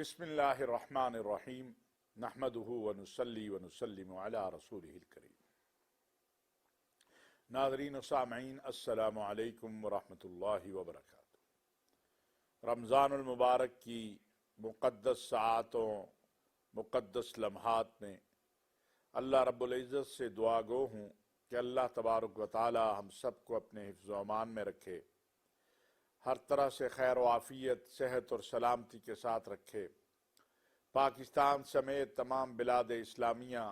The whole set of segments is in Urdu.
بسم اللہ الرحمن الرحیم نحمدہ ونصلی ونسلم علی رسولہ الکریم۔ ناظرین و سامعین، السلام علیکم ورحمۃ اللہ وبرکاتہ۔ رمضان المبارک کی مقدس ساعتوں، مقدس لمحات میں اللہ رب العزت سے دعا گو ہوں کہ اللہ تبارک و تعالی ہم سب کو اپنے حفظ و امان میں رکھے، ہر طرح سے خیر و عافیت، صحت اور سلامتی کے ساتھ رکھے، پاکستان سمیت تمام بلاد اسلامیہ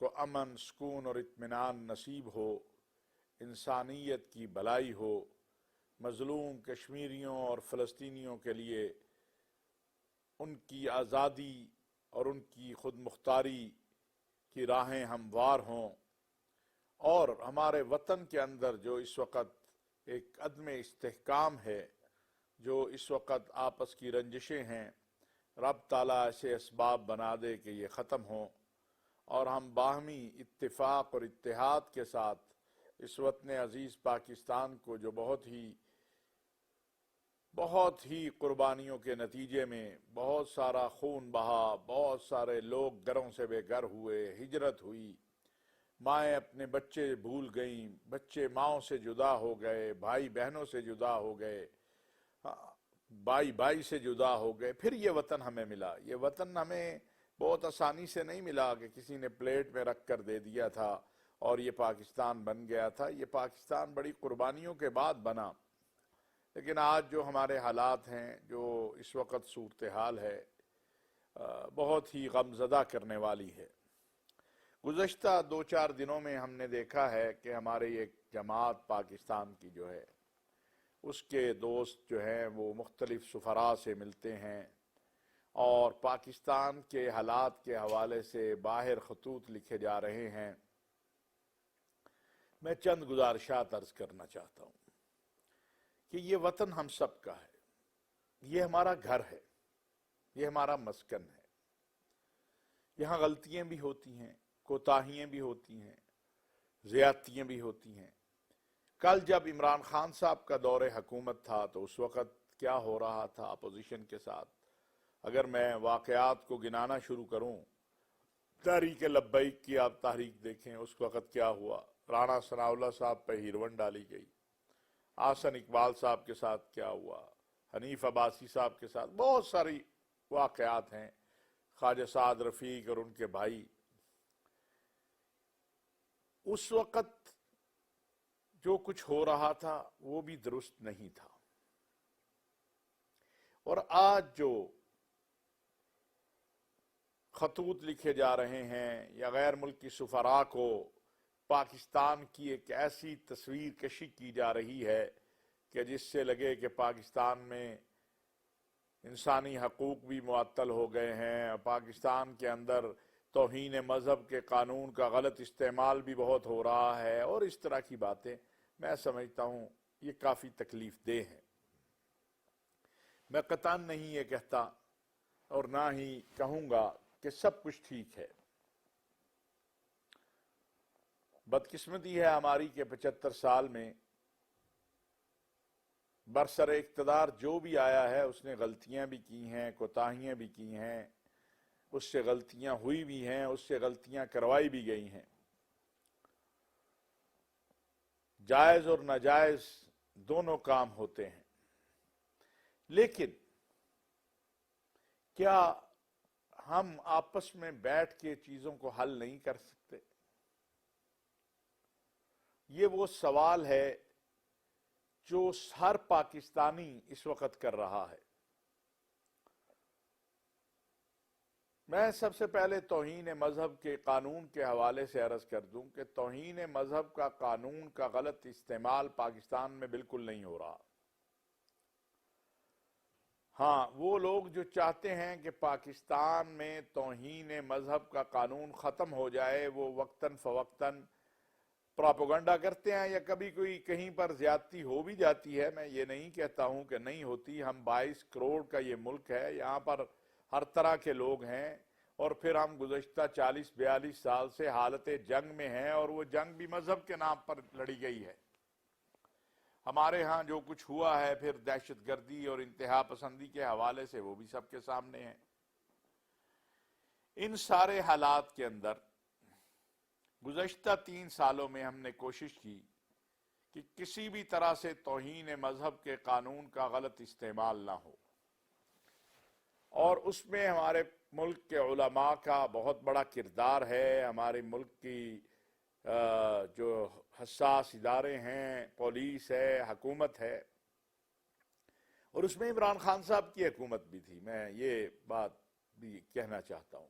کو امن، سکون اور اطمینان نصیب ہو، انسانیت کی بھلائی ہو، مظلوم کشمیریوں اور فلسطینیوں کے لیے ان کی آزادی اور ان کی خود مختاری کی راہیں ہموار ہوں، اور ہمارے وطن کے اندر جو اس وقت ایک عدم استحکام ہے، جو اس وقت آپس کی رنجشیں ہیں، رب تعالیٰ ایسے اسباب بنا دے کہ یہ ختم ہوں اور ہم باہمی اتفاق اور اتحاد کے ساتھ اس وطن عزیز پاکستان کو، جو بہت ہی قربانیوں کے نتیجے میں بہت سارا خون بہا، بہت سارے لوگ گھروں سے بے گھر ہوئے، ہجرت ہوئی، مائیں اپنے بچے بھول گئیں، بچے ماؤں سے جدا ہو گئے، بھائی بہنوں سے جدا ہو گئے، بھائی سے جدا ہو گئے، پھر یہ وطن ہمیں ملا۔ یہ وطن ہمیں بہت آسانی سے نہیں ملا کہ کسی نے پلیٹ میں رکھ کر دے دیا تھا اور یہ پاکستان بن گیا تھا۔ یہ پاکستان بڑی قربانیوں کے بعد بنا، لیکن آج جو ہمارے حالات ہیں، جو اس وقت صورتحال ہے، بہت ہی غمزدہ کرنے والی ہے۔ گزشتہ 2-4 دنوں میں ہم نے دیکھا ہے کہ ہماری ایک جماعت پاکستان کی جو ہے، اس کے دوست جو ہیں وہ مختلف سفراء سے ملتے ہیں اور پاکستان کے حالات کے حوالے سے باہر خطوط لکھے جا رہے ہیں۔ میں چند گزارشات عرض کرنا چاہتا ہوں کہ یہ وطن ہم سب کا ہے، یہ ہمارا گھر ہے، یہ ہمارا مسکن ہے۔ یہاں غلطیاں بھی ہوتی ہیں، کوتاہیاں بھی ہوتی ہیں، زیادتیاں بھی ہوتی ہیں۔ کل جب عمران خان صاحب کا دور حکومت تھا تو اس وقت کیا ہو رہا تھا اپوزیشن کے ساتھ، اگر میں واقعات کو گنانا شروع کروں، تحریک لبیک کی آپ تحریک دیکھیں، اس وقت کیا ہوا، رانا ثناءاللہ صاحب پہ ہیروین ڈالی گئی، آحسن اقبال صاحب کے ساتھ کیا ہوا، حنیف عباسی صاحب کے ساتھ بہت ساری واقعات ہیں، خواجہ سعد رفیق اور ان کے بھائی۔ اس وقت جو کچھ ہو رہا تھا وہ بھی درست نہیں تھا، اور آج جو خطوط لکھے جا رہے ہیں یا غیر ملکی سفراء کو پاکستان کی ایک ایسی تصویر کشی کی جا رہی ہے کہ جس سے لگے کہ پاکستان میں انسانی حقوق بھی معطل ہو گئے ہیں، پاکستان کے اندر توہین مذہب کے قانون کا غلط استعمال بھی بہت ہو رہا ہے، اور اس طرح کی باتیں میں سمجھتا ہوں یہ کافی تکلیف دہ ہے۔ میں قطعاً نہیں یہ کہتا اور نہ ہی کہوں گا کہ سب کچھ ٹھیک ہے۔ بدقسمتی ہے ہماری کہ 75 سال میں برسر اقتدار جو بھی آیا ہے اس نے غلطیاں بھی کی ہیں، کوتاہیاں بھی کی ہیں، اس سے غلطیاں ہوئی بھی ہیں، اس سے غلطیاں کروائی بھی گئی ہیں۔ جائز اور ناجائز دونوں کام ہوتے ہیں، لیکن کیا ہم آپس میں بیٹھ کے چیزوں کو حل نہیں کر سکتے؟ یہ وہ سوال ہے جو ہر پاکستانی اس وقت کر رہا ہے۔ میں سب سے پہلے توہین مذہب کے قانون کے حوالے سے عرض کر دوں کہ توہین مذہب کا قانون کا غلط استعمال پاکستان میں بالکل نہیں ہو رہا۔ ہاں، وہ لوگ جو چاہتے ہیں کہ پاکستان میں توہین مذہب کا قانون ختم ہو جائے، وہ وقتاً فوقتاً پراپیگنڈا کرتے ہیں، یا کبھی کوئی کہیں پر زیادتی ہو بھی جاتی ہے۔ میں یہ نہیں کہتا ہوں کہ نہیں ہوتی، ہم 22 کروڑ کا یہ ملک ہے، یہاں پر ہر طرح کے لوگ ہیں، اور پھر ہم گزشتہ 40-42 سال سے حالت جنگ میں ہیں، اور وہ جنگ بھی مذہب کے نام پر لڑی گئی ہے۔ ہمارے ہاں جو کچھ ہوا ہے پھر دہشت گردی اور انتہا پسندی کے حوالے سے وہ بھی سب کے سامنے ہے۔ ان سارے حالات کے اندر گزشتہ 3 سالوں میں ہم نے کوشش کی کہ کسی بھی طرح سے توہین مذہب کے قانون کا غلط استعمال نہ ہو، اور اس میں ہمارے ملک کے علماء کا بہت بڑا کردار ہے۔ ہمارے ملک کی جو حساس ادارے ہیں، پولیس ہے، حکومت ہے، اور اس میں عمران خان صاحب کی حکومت بھی تھی۔ میں یہ بات بھی کہنا چاہتا ہوں۔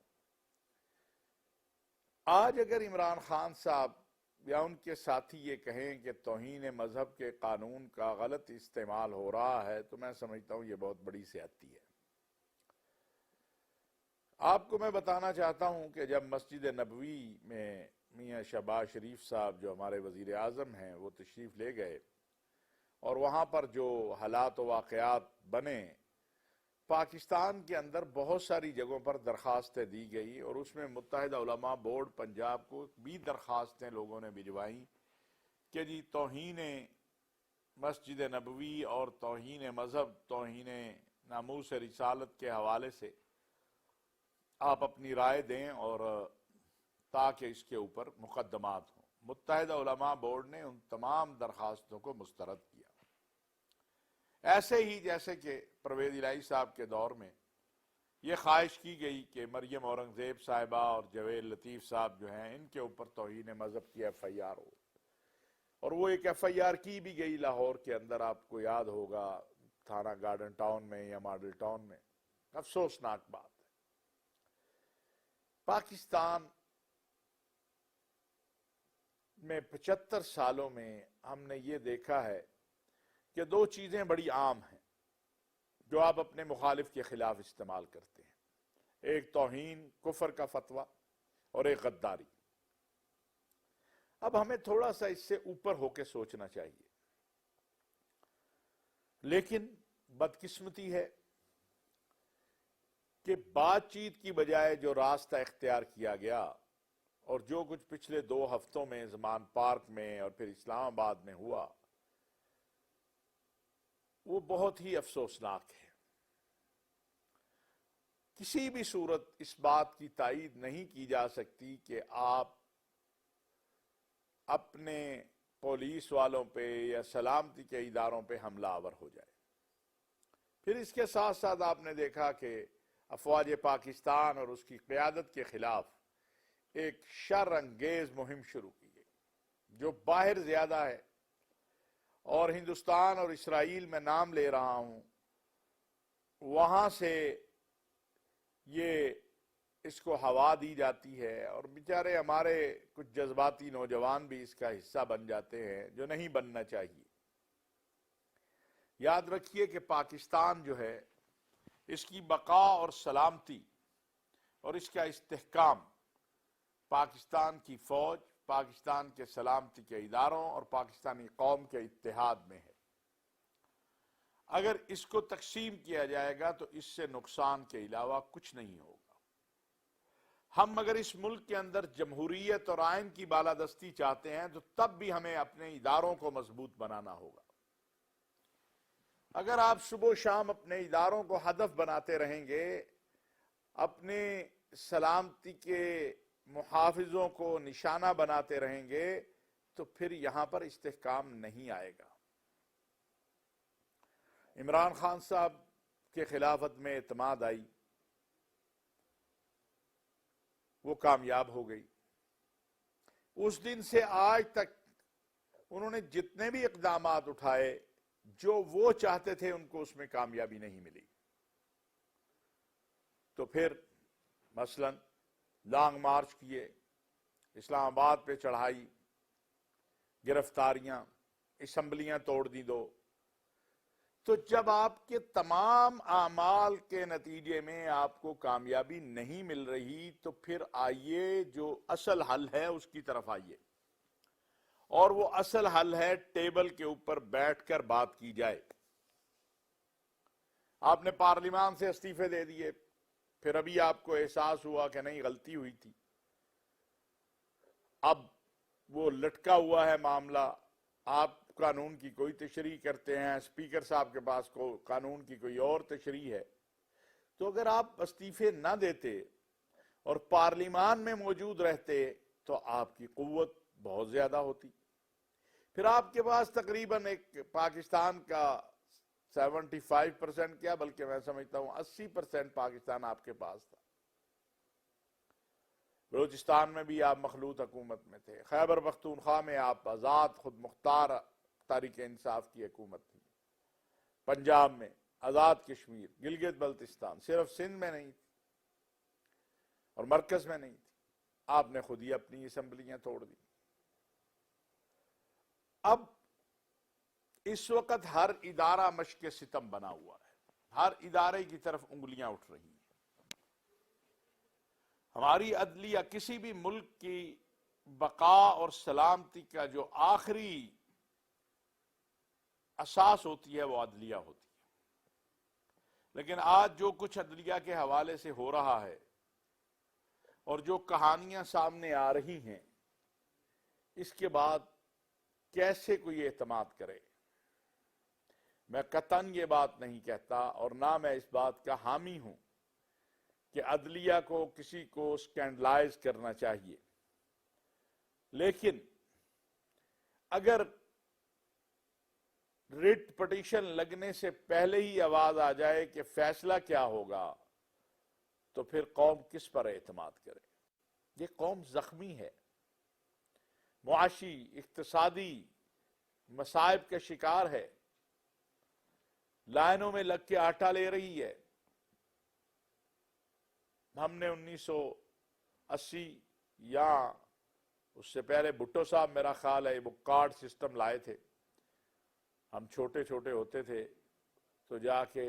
آج اگر عمران خان صاحب یا ان کے ساتھی یہ کہیں کہ توہین مذہب کے قانون کا غلط استعمال ہو رہا ہے تو میں سمجھتا ہوں یہ بہت بڑی زیادتی ہے۔ آپ کو میں بتانا چاہتا ہوں کہ جب مسجد نبوی میں میاں شہباز شریف صاحب جو ہمارے وزیر اعظم ہیں وہ تشریف لے گئے، اور وہاں پر جو حالات و واقعات بنے، پاکستان کے اندر بہت ساری جگہوں پر درخواستیں دی گئی، اور اس میں متحدہ علماء بورڈ پنجاب کو بھی درخواستیں لوگوں نے بھجوائی کہ جی توہین مسجد نبوی اور توہین مذہب، توہین ناموس رسالت کے حوالے سے آپ اپنی رائے دیں، اور تاکہ اس کے اوپر مقدمات ہوں۔ متحدہ علماء بورڈ نے ان تمام درخواستوں کو مسترد کیا، ایسے ہی جیسے کہ پرویز الہی صاحب کے دور میں یہ خواہش کی گئی کہ مریم اورنگزیب صاحبہ اور جویل لطیف صاحب جو ہیں ان کے اوپر توہین مذہب کی ایف آئی آر ہو، اور وہ ایک ایف آئی آر کی بھی گئی لاہور کے اندر، آپ کو یاد ہوگا، تھانہ گارڈن ٹاؤن میں یا ماڈل ٹاؤن میں۔ افسوسناک بات ہے۔ پاکستان میں 75 سالوں میں ہم نے یہ دیکھا ہے کہ 2 چیزیں بڑی عام ہیں جو آپ اپنے مخالف کے خلاف استعمال کرتے ہیں، ایک توہین کفر کا فتویٰ اور ایک غداری۔ اب ہمیں تھوڑا سا اس سے اوپر ہو کے سوچنا چاہیے، لیکن بدقسمتی ہے کہ بات چیت کی بجائے جو راستہ اختیار کیا گیا، اور جو کچھ پچھلے 2 ہفتوں میں زمان پارک میں اور پھر اسلام آباد میں ہوا، وہ بہت ہی افسوسناک ہے۔ کسی بھی صورت اس بات کی تائید نہیں کی جا سکتی کہ آپ اپنے پولیس والوں پہ یا سلامتی کے اداروں پہ حملہ آور ہو جائے۔ پھر اس کے ساتھ ساتھ آپ نے دیکھا کہ افواج پاکستان اور اس کی قیادت کے خلاف ایک شر انگیز مہم شروع کی گئی جو باہر زیادہ ہے، اور ہندوستان اور اسرائیل میں نام لے رہا ہوں، وہاں سے یہ اس کو ہوا دی جاتی ہے، اور بیچارے ہمارے کچھ جذباتی نوجوان بھی اس کا حصہ بن جاتے ہیں جو نہیں بننا چاہیے۔ یاد رکھیے کہ پاکستان جو ہے، اس کی بقا اور سلامتی اور اس کا استحکام پاکستان کی فوج، پاکستان کے سلامتی کے اداروں اور پاکستانی قوم کے اتحاد میں ہے۔ اگر اس کو تقسیم کیا جائے گا تو اس سے نقصان کے علاوہ کچھ نہیں ہوگا۔ ہم اگر اس ملک کے اندر جمہوریت اور آئین کی بالادستی چاہتے ہیں تو تب بھی ہمیں اپنے اداروں کو مضبوط بنانا ہوگا۔ اگر آپ صبح و شام اپنے اداروں کو ہدف بناتے رہیں گے، اپنے سلامتی کے محافظوں کو نشانہ بناتے رہیں گے، تو پھر یہاں پر استحکام نہیں آئے گا۔ عمران خان صاحب کے خلافت میں اعتماد آئی، وہ کامیاب ہو گئی۔ اس دن سے آج تک انہوں نے جتنے بھی اقدامات اٹھائے جو وہ چاہتے تھے ان کو اس میں کامیابی نہیں ملی۔ تو پھر مثلا لانگ مارچ کیے، اسلام آباد پہ چڑھائی، گرفتاریاں، اسمبلیاں توڑ دی 2۔ تو جب آپ کے تمام اعمال کے نتیجے میں آپ کو کامیابی نہیں مل رہی تو پھر آئیے جو اصل حل ہے اس کی طرف آئیے، اور وہ اصل حل ہے ٹیبل کے اوپر بیٹھ کر بات کی جائے۔ آپ نے پارلیمان سے استعفے دے دیے، پھر ابھی آپ کو احساس ہوا کہ نہیں غلطی ہوئی تھی، اب وہ لٹکا ہوا ہے معاملہ، آپ قانون کی کوئی تشریح کرتے ہیں، اسپیکر صاحب کے پاس قانون کی کوئی اور تشریح ہے، تو اگر آپ استعفے نہ دیتے اور پارلیمان میں موجود رہتے تو آپ کی قوت بہت زیادہ ہوتی. پھر آپ کے پاس تقریباً ایک پاکستان کا 75% کیا بلکہ میں سمجھتا ہوں 80% پاکستان آپ کے پاس تھا. بلوچستان میں بھی آپ مخلوط حکومت میں تھے، خیبر پختونخوا میں آپ آزاد خود مختار تحریک انصاف کی حکومت تھی، پنجاب میں آزاد کشمیر، گلگت بلتستان، صرف سندھ میں نہیں تھی اور مرکز میں نہیں تھی. آپ نے خود ہی اپنی اسمبلیاں توڑ دی. اب اس وقت ہر ادارہ مشق ستم بنا ہوا ہے، ہر ادارے کی طرف انگلیاں اٹھ رہی ہیں. ہماری عدلیہ، کسی بھی ملک کی بقا اور سلامتی کا جو آخری اساس ہوتی ہے وہ عدلیہ ہوتی ہے. لیکن آج جو کچھ عدلیہ کے حوالے سے ہو رہا ہے اور جو کہانیاں سامنے آ رہی ہیں، اس کے بعد کیسے کوئی اعتماد کرے؟ میں قطعاً یہ بات نہیں کہتا اور نہ میں اس بات کا حامی ہوں کہ عدلیہ کو کسی کو سکینڈلائز کرنا چاہیے، لیکن اگر ریٹ پٹیشن لگنے سے پہلے ہی آواز آ جائے کہ فیصلہ کیا ہوگا تو پھر قوم کس پر اعتماد کرے؟ یہ قوم زخمی ہے، معاشی اقتصادی مصائب کا شکار ہے، لائنوں میں لگ کے آٹا لے رہی ہے. ہم نے 1980 یا اس سے پہلے بھٹو صاحب میرا خیال ہے وہ کارڈ سسٹم لائے تھے. ہم چھوٹے چھوٹے ہوتے تھے تو جا کے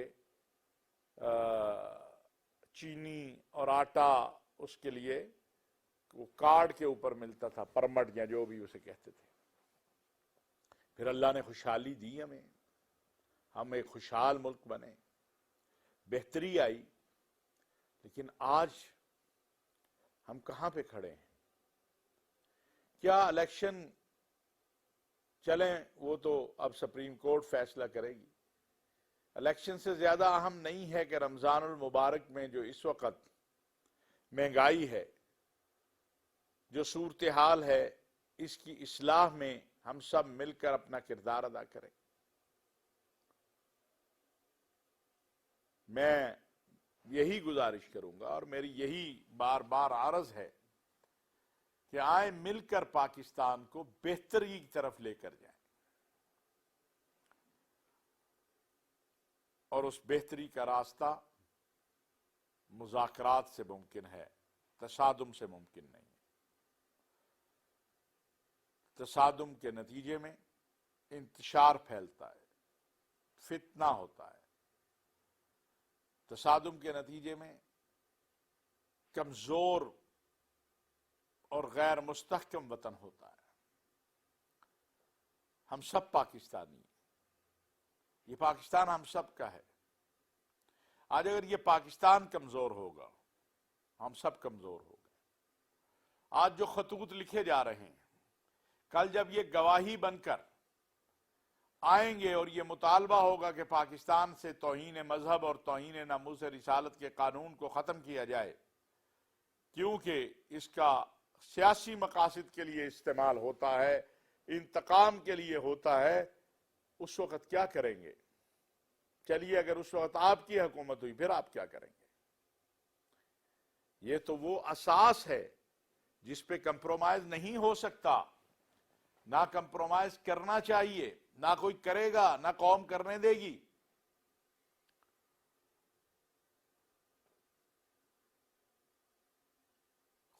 چینی اور آٹا اس کے لیے وہ کارڈ کے اوپر ملتا تھا، پرمٹ یا جو بھی اسے کہتے تھے. پھر اللہ نے خوشحالی دی ہمیں، ہم ایک خوشحال ملک بنے، بہتری آئی. لیکن آج ہم کہاں پہ کھڑے ہیں؟ کیا الیکشن چلیں وہ تو اب سپریم کورٹ فیصلہ کرے گی. الیکشن سے زیادہ اہم نہیں ہے کہ رمضان المبارک میں جو اس وقت مہنگائی ہے، جو صورتحال ہے، اس کی اصلاح میں ہم سب مل کر اپنا کردار ادا کریں. میں یہی گزارش کروں گا اور میری یہی بار بار عرض ہے کہ آئیں مل کر پاکستان کو بہتری کی طرف لے کر جائیں، اور اس بہتری کا راستہ مذاکرات سے ممکن ہے، تصادم سے ممکن نہیں. تصادم کے نتیجے میں انتشار پھیلتا ہے، فتنہ ہوتا ہے. تصادم کے نتیجے میں کمزور اور غیر مستحکم وطن ہوتا ہے. ہم سب پاکستانی ہیں، یہ پاکستان ہم سب کا ہے. آج اگر یہ پاکستان کمزور ہوگا ہم سب کمزور ہو گئے. آج جو خطوط لکھے جا رہے ہیں، کل جب یہ گواہی بن کر آئیں گے اور یہ مطالبہ ہوگا کہ پاکستان سے توہین مذہب اور توہین ناموس رسالت کے قانون کو ختم کیا جائے کیونکہ اس کا سیاسی مقاصد کے لیے استعمال ہوتا ہے، انتقام کے لیے ہوتا ہے، اس وقت کیا کریں گے؟ چلیے اگر اس وقت آپ کی حکومت ہوئی پھر آپ کیا کریں گے؟ یہ تو وہ اساس ہے جس پہ کمپرومائز نہیں ہو سکتا، نہ کمپرومائز کرنا چاہیے، نہ کوئی کرے گا، نہ قوم کرنے دے گی.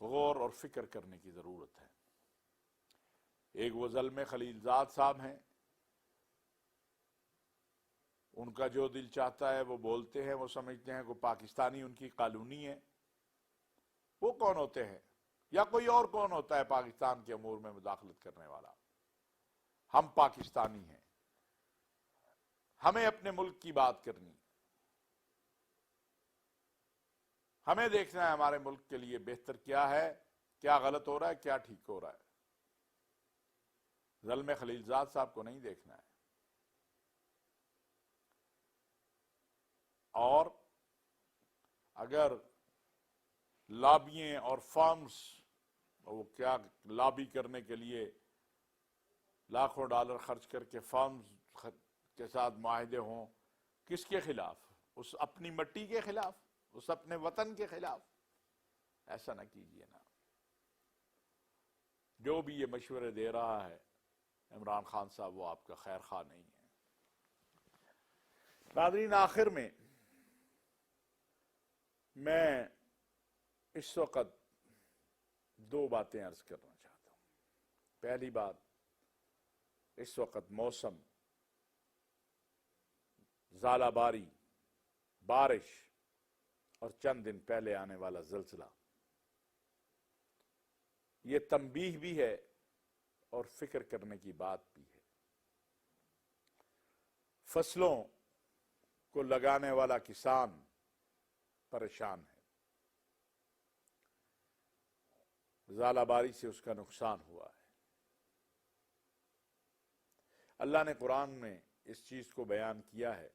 غور اور فکر کرنے کی ضرورت ہے. ایک وہ زلمے خلیل زاد صاحب ہیں، ان کا جو دل چاہتا ہے وہ بولتے ہیں، وہ سمجھتے ہیں کہ پاکستانی ان کی قانونی ہے. وہ کون ہوتے ہیں یا کوئی اور کون ہوتا ہے پاکستان کے امور میں مداخلت کرنے والا؟ ہم پاکستانی ہیں، ہمیں اپنے ملک کی بات کرنی، ہمیں دیکھنا ہے ہمارے ملک کے لیے بہتر کیا ہے، کیا غلط ہو رہا ہے، کیا ٹھیک ہو رہا ہے. زلمے خلیلزاد صاحب کو نہیں دیکھنا ہے. اور اگر لابییں اور فارمز، وہ کیا لابی کرنے کے لیے لاکھوں ڈالر خرچ کر کے فارمز کے ساتھ معاہدے ہوں، کس کے خلاف؟ اس اپنی مٹی کے خلاف، اس اپنے وطن کے خلاف. ایسا نہ کیجیے نا. جو بھی یہ مشورے دے رہا ہے عمران خان صاحب، وہ آپ کا خیر خواہ نہیں ہے. ناظرین، آخر میں میں اس وقت دو باتیں عرض کرنا چاہتا ہوں. پہلی بات، اس وقت موسم، ژالہ باری، بارش اور چند دن پہلے آنے والا زلزلہ، یہ تنبیہ بھی ہے اور فکر کرنے کی بات بھی ہے. فصلوں کو لگانے والا کسان پریشان ہے. ژالہ باری سے اس کا نقصان ہوا ہے. اللہ نے قرآن میں اس چیز کو بیان کیا ہے،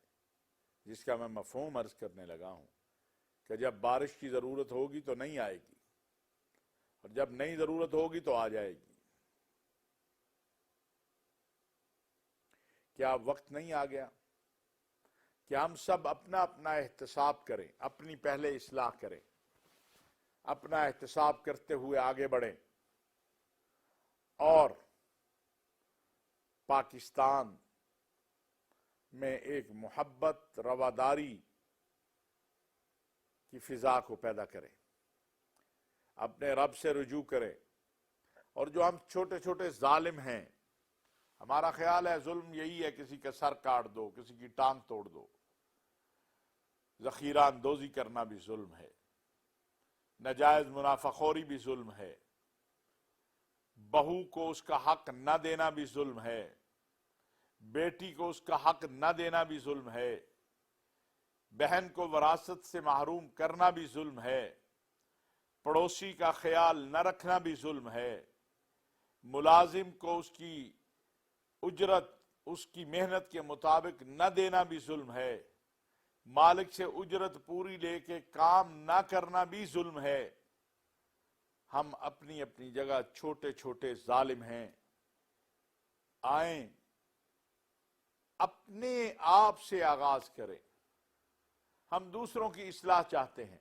جس کا میں مفہوم عرض کرنے لگا ہوں، کہ جب بارش کی ضرورت ہوگی تو نہیں آئے گی، اور جب نہیں ضرورت ہوگی تو آ جائے گی. کیا وقت نہیں آ گیا کہ ہم سب اپنا اپنا احتساب کریں، اپنی پہلے اصلاح کریں، اپنا احتساب کرتے ہوئے آگے بڑھیں، اور پاکستان میں ایک محبت، رواداری کی فضا کو پیدا کریں، اپنے رب سے رجوع کریں. اور جو ہم چھوٹے چھوٹے ظالم ہیں، ہمارا خیال ہے ظلم یہی ہے کسی کا سر کاٹ دو، کسی کی ٹانگ توڑ دو. ذخیرہ اندوزی کرنا بھی ظلم ہے، ناجائز منافع خوری بھی ظلم ہے، بہو کو اس کا حق نہ دینا بھی ظلم ہے، بیٹی کو اس کا حق نہ دینا بھی ظلم ہے، بہن کو وراثت سے محروم کرنا بھی ظلم ہے، پڑوسی کا خیال نہ رکھنا بھی ظلم ہے، ملازم کو اس کی اجرت اس کی محنت کے مطابق نہ دینا بھی ظلم ہے، مالک سے اجرت پوری لے کے کام نہ کرنا بھی ظلم ہے. ہم اپنی اپنی جگہ چھوٹے چھوٹے ظالم ہیں. آئیں اپنے آپ سے آغاز کریں. ہم دوسروں کی اصلاح چاہتے ہیں،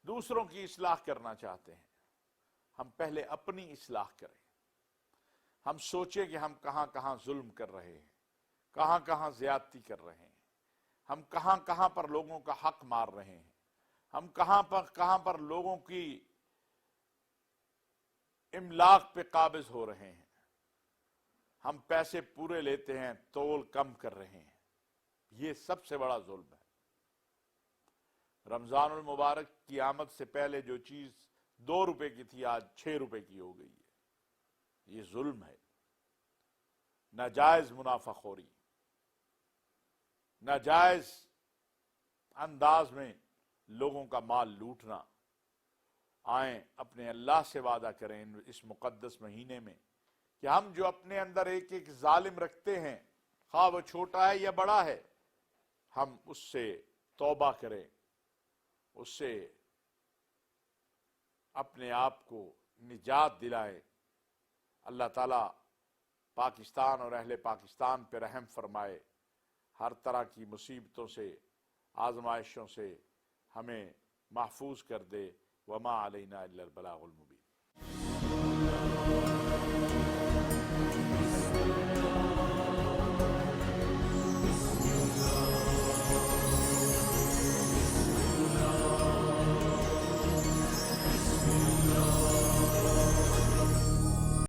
دوسروں کی اصلاح کرنا چاہتے ہیں. ہم پہلے اپنی اصلاح کریں. ہم سوچیں کہ ہم کہاں کہاں ظلم کر رہے ہیں، کہاں کہاں زیادتی کر رہے ہیں، ہم کہاں کہاں پر لوگوں کا حق مار رہے ہیں، ہم کہاں پر لوگوں کی املاک پہ قابض ہو رہے ہیں، ہم پیسے پورے لیتے ہیں، تول کم کر رہے ہیں. یہ سب سے بڑا ظلم ہے. رمضان المبارک کی آمد سے پہلے جو چیز 2 روپے کی تھی آج 6 روپے کی ہو گئی ہے. یہ ظلم ہے. ناجائز منافع خوری، ناجائز انداز میں لوگوں کا مال لوٹنا. آئیں اپنے اللہ سے وعدہ کریں اس مقدس مہینے میں کہ ہم جو اپنے اندر ایک ایک ظالم رکھتے ہیں، خواہ وہ چھوٹا ہے یا بڑا ہے، ہم اس سے توبہ کریں، اس سے اپنے آپ کو نجات دلائیں. اللہ تعالیٰ پاکستان اور اہل پاکستان پہ رحم فرمائے، ہر طرح کی مصیبتوں سے، آزمائشوں سے ہمیں محفوظ کر دے. وما علینا الا البلاغ المبین.